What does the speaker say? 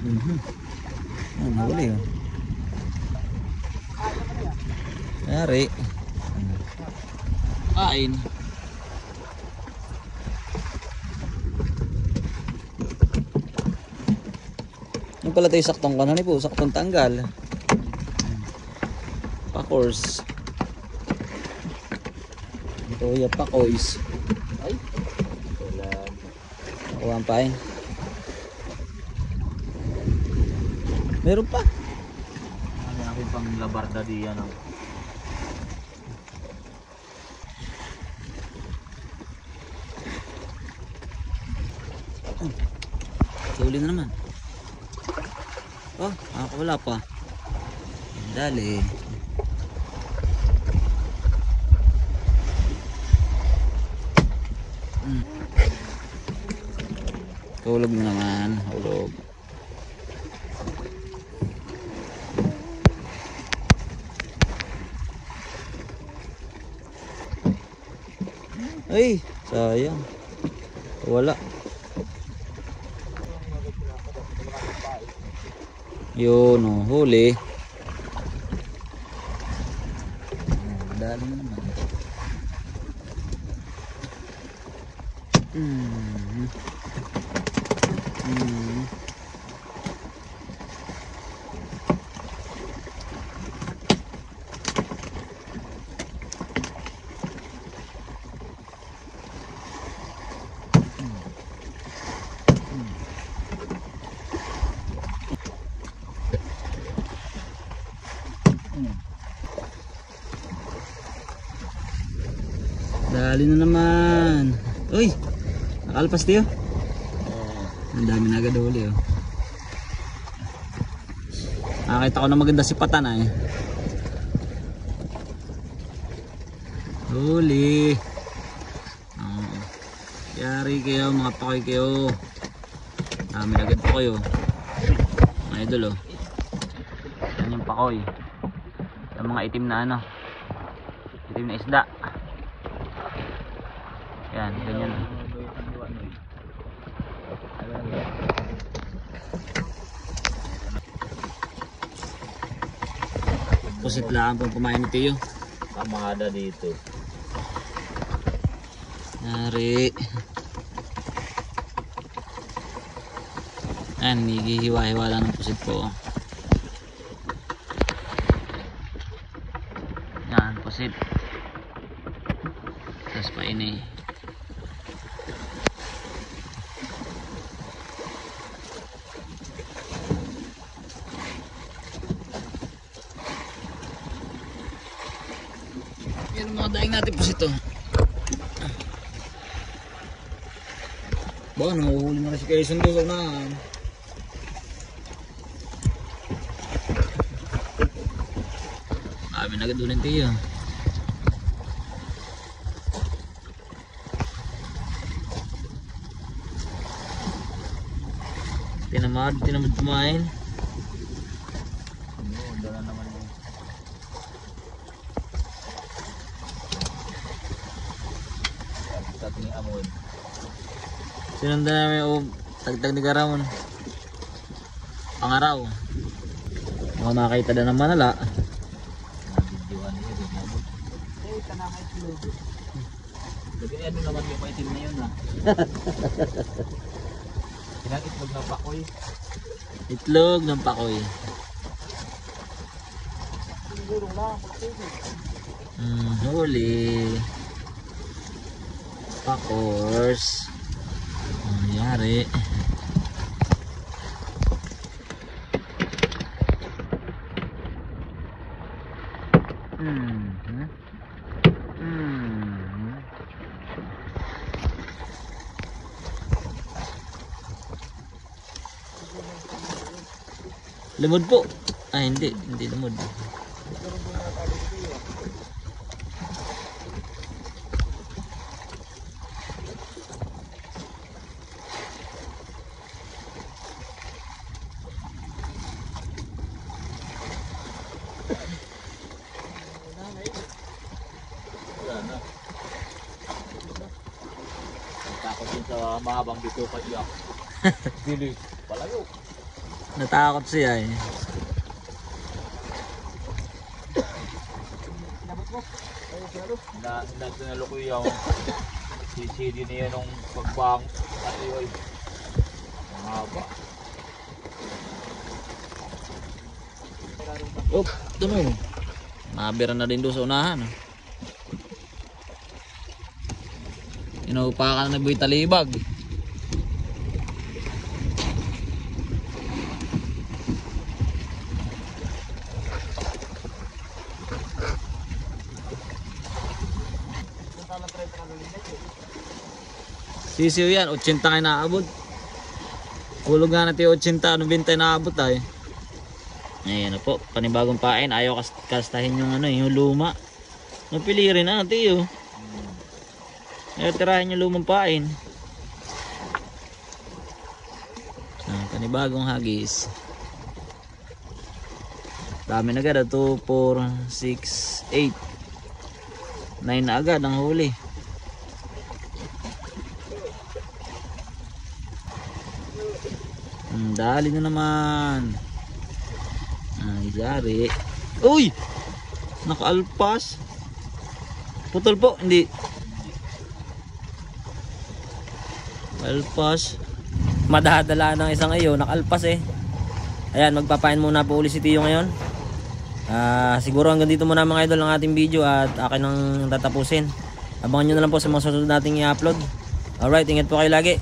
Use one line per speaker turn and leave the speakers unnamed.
Nahuli oh. Yari. Kain. Yung pala tayo saktong kanan po, saktong tanggal. Pakors. Ito yung pakoys. Ay. Nakuha pa eh. Meron pa.
Ano natin pang labarda diyan oh.
Huli na naman. Oh, wala pa. Dali. Hulog na naman. Hulog. Ay, sayang. Wala. Yun oh, huli. Dali na naman. Dali na naman. Uy, nakalpas tiyo. Ang dami na agad huli oh. Nakakita ko na maganda si Patan eh. Huli. Yari kayo mga pakoy kayo. Dami na agad pakoy oh. Mga idol oh. Yan yung pakoy. Yung mga itim na ano. Itim na isda. Yan, ganyan. Pusit lang pong kumain ni Tiyo.
Kamada dito.
Nari. Yan, hihiwa-hiwa lang ng pusit po. Yan, pusit. Tapos painay. Yan ang mga daing natin po ito. Baka nanguhuli mo na si Quezon doon na. Kami na agad ulit tayo. Tinamad kumain.
Dala naman yun. Tagtag ni Amon.
Sinunda namin o tagtag ni Garamon. Pangaraw. Mga nakita na naman nala.
Nabidyoan niya din Amon. Eh, tanakay itlog. Lagi ano naman yung maitim na yun ha. Ilang itlog ng pakoy.
Itlog ng pakoy. Huli. Pakors. Nangyari. Lumod po. Ah, hindi lumod.
Wala na. Takot yun sa mahabang bito pa iyak. Dili. Palayo.
Natakot siya eh.
Nagsanalo ko yung CCD niya nung pagbang at yun. Ang haba.
Oh, ito no. Nabira na din doon sa unahan. Inuupakan na boy talibag. Sisiw yan, 80 kayo naabot. Hulog nga natin 80, 90 naabot ay. Ayan na po, panibagong pain. Ayaw kastahin yung ano, yung luma. Napili rin natin yun. Ayaw tirahin yung lumang pain. Panibagong hagis. Dami na agad, 2, 4, 6, 8 9 na agad ang huli. Dali na naman. Ay, yari. Uy! Nakaalpas. Putol po, hindi. Alpas.
Madadala ng isang iyo, nakalpas eh. Ayan, magpapain muna po ulit si Tiyo ngayon. Siguro hanggang dito muna mga idol ang ating video at akin ang tatapusin. Abangan nyo na lang po sa mga susunod nating i-upload. Alright, ingat po kayo lagi.